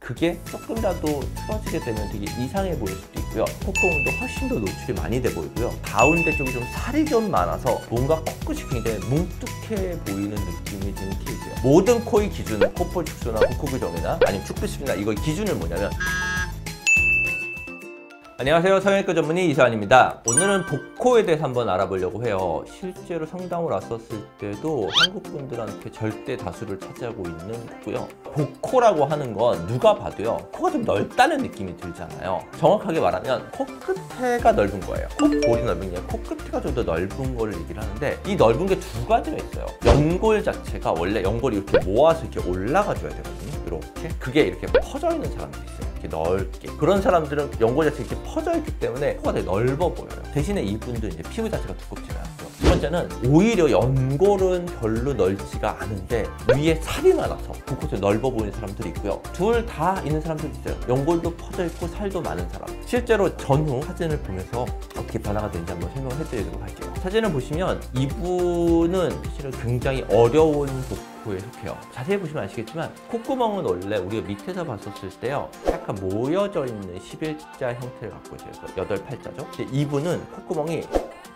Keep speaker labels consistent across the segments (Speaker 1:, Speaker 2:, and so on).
Speaker 1: 그게 조금이라도 틀어지게 되면 되게 이상해 보일 수도 있고요. 콧구멍도 훨씬 더 노출이 많이 돼 보이고요. 가운데 쪽이 좀 살이 좀 많아서 뭔가 코끝이 굉장히 뭉툭해 보이는 느낌이 드는 케이스예요. 모든 코의 기준은 콧볼 축소나 복코 교정이나 아니면 축비술이나 이거의 기준은 뭐냐면, 안녕하세요. 성형외과 전문의 이서환입니다. 오늘은 복코에 대해서 한번 알아보려고 해요. 실제로 상담을 왔었을 때도 한국 분들한테 절대 다수를 차지하고 있는 거고요. 복코라고 하는 건 누가 봐도요, 코가 좀 넓다는 느낌이 들잖아요. 정확하게 말하면 코끝에가 넓은 거예요. 콧볼이 넓은 게 아니라 코끝에가 좀 더 넓은 거를 얘기를 하는데, 이 넓은 게 두 가지가 있어요. 연골 자체가 원래 연골이 이렇게 모아서 이렇게 올라가 줘야 되거든요. 이렇게. 그게 이렇게 퍼져 있는 사람들이 있어요. 넓게. 그런 사람들은 연골 자체가 이렇게 퍼져 있기 때문에 코가 되게 넓어 보여요. 대신에 이분도 이제 피부 자체가 두껍지는 않고요. 두 번째는 오히려 연골은 별로 넓지가 않은데 위에 살이 많아서 곳곳에 넓어 보이는 사람들이 있고요. 둘 다 있는 사람들이 있어요. 연골도 퍼져 있고 살도 많은 사람. 실제로 전후 사진을 보면서 어떻게 변화가 되는지 한번 설명을 해드리도록 할게요. 사진을 보시면 이분은 사실은 굉장히 어려운 복코에 속해요. 자세히 보시면 아시겠지만 콧구멍은 원래 우리가 밑에서 봤었을 때요, 약간 모여져 있는 11자 형태를 갖고 있어요. 그래서 8팔자죠. 근데 이분은 콧구멍이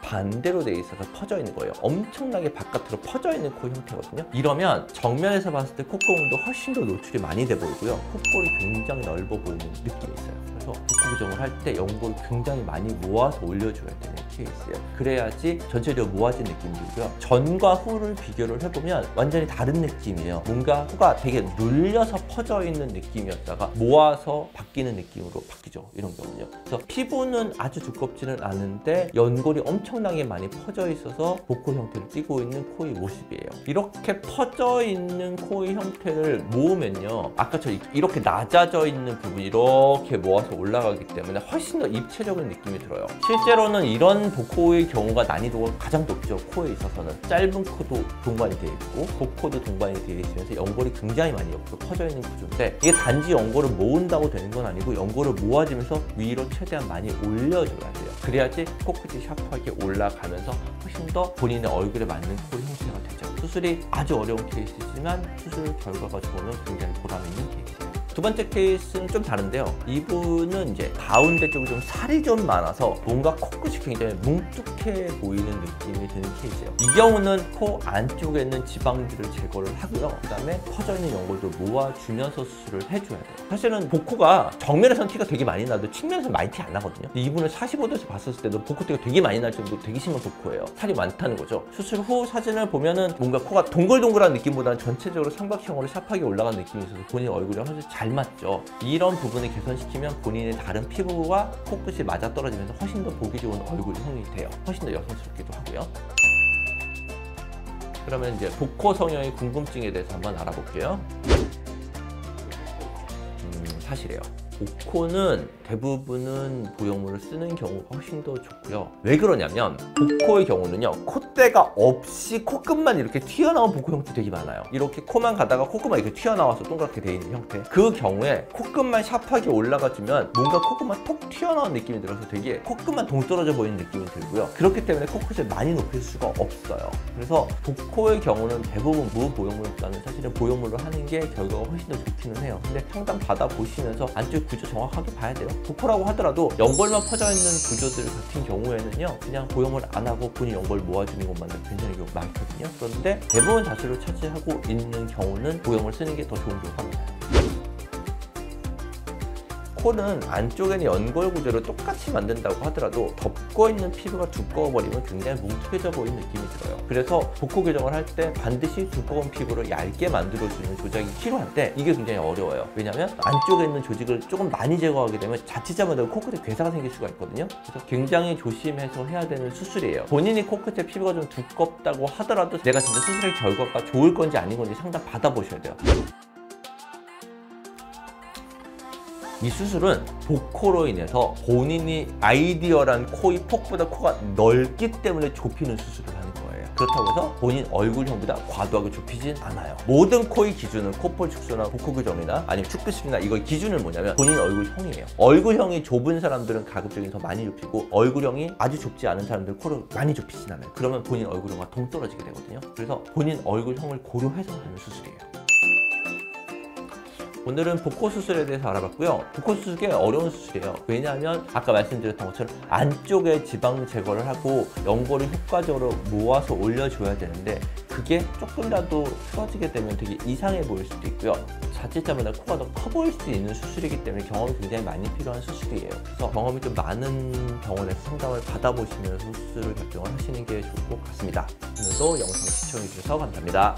Speaker 1: 반대로 돼 있어서 퍼져 있는 거예요. 엄청나게 바깥으로 퍼져 있는 코 형태거든요. 이러면 정면에서 봤을 때 콧구멍도 훨씬 더 노출이 많이 돼 보이고요. 콧볼이 굉장히 넓어 보이는 느낌이 있어요. 그래서 복코 교정을 할 때 연골을 굉장히 많이 모아서 올려줘야 되는 케이스예요. 그래야지 전체적으로 모아진 느낌이 들고요. 전과 후를 비교를 해보면 완전히 다른 느낌이에요. 뭔가 코가 되게 눌려서 퍼져 있는 느낌이었다가 모아서 바뀌는 느낌으로 바뀌죠. 이런 경우는요. 그래서 피부는 아주 두껍지는 않은데 연골이 엄청나게 많이 퍼져 있어서 복코 형태를 띠고 있는 코의 모습이에요. 이렇게 퍼져 있는 코의 형태를 모으면요, 아까처럼 이렇게 낮아져 있는 부분이 이렇게 모아서 올라가기 때문에 훨씬 더 입체적인 느낌이 들어요. 실제로는 이런 복코의 경우가 난이도가 가장 높죠. 코에 있어서는 짧은 코도 동반이 되어 있고 복코도 동반이 되어 있으면서 연골이 굉장히 많이 옆으로 퍼져 있는 구조인데, 이게 단지 연골을 모은다고 되는 건 아니고 연골을 모아지면서 위로 최대한 많이 올려줘야 돼요. 그래야지 코끝이 샤프하게 올라가면서 훨씬 더 본인의 얼굴에 맞는 코 형태가 되죠. 수술이 아주 어려운 케이스지만 수술 결과가 좋으면 굉장히 보람 있는 케이스예요. 두 번째 케이스는 좀 다른데요. 이분은 이제 가운데 쪽이 좀 살이 좀 많아서 뭔가 코끝이 굉장히 뭉툭해 보이는 느낌이 드는 케이스예요. 이 경우는 코 안쪽에 있는 지방들을 제거를 하고요. 그 다음에 퍼져 있는 연골도 모아주면서 수술을 해줘야 돼요. 사실은 복코가 정면에서는 티가 되게 많이 나도 측면에서는 많이 티 안 나거든요. 근데 이분을 45도에서 봤었을 때도 복코 티가 되게 많이 날 정도로 되게 심한 복코예요. 살이 많다는 거죠. 수술 후 사진을 보면은 뭔가 코가 동글동글한 느낌보다는 전체적으로 삼각형으로 샤프하게 올라간 느낌이 있어서 본인 얼굴이랑 훨씬 잘 맞죠. 이런 부분을 개선시키면 본인의 다른 피부와 코끝이 맞아떨어지면서 훨씬 더 보기 좋은 얼굴형이 돼요. 훨씬 더 여성스럽기도 하고요. 그러면 이제 복코 성형의 궁금증에 대해서 한번 알아볼게요. 사실이에요. 복코는 대부분은 보형물을 쓰는 경우가 훨씬 더 좋고요. 왜 그러냐면 복코의 경우는요, 콧대가 없이 코끝만 이렇게 튀어나온 복코 형태 되게 많아요. 이렇게 코만 가다가 코끝만 이렇게 튀어나와서 동그랗게 돼 있는 형태. 그 경우에 코끝만 샤프하게 올라가주면 뭔가 코끝만 톡 튀어나온 느낌이 들어서 되게 코끝만 동떨어져 보이는 느낌이 들고요. 그렇기 때문에 코끝을 많이 높일 수가 없어요. 그래서 복코의 경우는 대부분 무보형물보다는 사실은 보형물로 하는 게 결과가 훨씬 더 좋기는 해요. 근데 상담 받아보시면서 안쪽 구조 정확하게 봐야 돼요. 복코라고 하더라도 연골만 퍼져 있는 구조들 같은 경우에는요, 그냥 보형물 안 하고 본인 연골 모아주는 것만 해도 괜찮은 경우가 많거든요. 그런데 대부분 다수를 차지하고 있는 경우는 보형물 쓰는 게 더 좋은 경우가 많아요. 코는 안쪽에는 연골 구조를 똑같이 만든다고 하더라도 덮고 있는 피부가 두꺼워버리면 굉장히 뭉툭해져 보이는 느낌이 들어요. 그래서 복코 교정을 할 때 반드시 두꺼운 피부를 얇게 만들어주는 조작이 필요한데 이게 굉장히 어려워요. 왜냐하면 안쪽에 있는 조직을 조금 많이 제거하게 되면 자칫 잘못하면 코끝에 괴사가 생길 수가 있거든요. 그래서 굉장히 조심해서 해야 되는 수술이에요. 본인이 코끝에 피부가 좀 두껍다고 하더라도 내가 진짜 수술의 결과가 좋을 건지 아닌 건지 상담 받아보셔야 돼요. 이 수술은 복코로 인해서 본인이 아이디어란 코의 폭보다 코가 넓기 때문에 좁히는 수술을 하는 거예요. 그렇다고 해서 본인 얼굴형보다 과도하게 좁히진 않아요. 모든 코의 기준은 콧볼 축소나 복코 교정이나 아니면 축비술이나 이거의 기준은 뭐냐면 본인 얼굴형이에요. 얼굴형이 좁은 사람들은 가급적이면 더 많이 좁히고 얼굴형이 아주 좁지 않은 사람들은 코를 많이 좁히진 않아요. 그러면 본인 얼굴형과 동떨어지게 되거든요. 그래서 본인 얼굴형을 고려해서 하는 수술이에요. 오늘은 복코 수술에 대해서 알아봤고요. 복코 수술 꽤 어려운 수술이에요. 왜냐하면 아까 말씀드렸던 것처럼 안쪽에 지방 제거를 하고 연골을 효과적으로 모아서 올려줘야 되는데 그게 조금이라도 틀어지게 되면 되게 이상해 보일 수도 있고요. 자칫하면 코가 더 커 보일 수도 있는 수술이기 때문에 경험이 굉장히 많이 필요한 수술이에요. 그래서 경험이 좀 많은 병원에서 상담을 받아보시면서 수술을 결정을 하시는 게 좋을 것 같습니다. 오늘도 영상 시청해주셔서 감사합니다.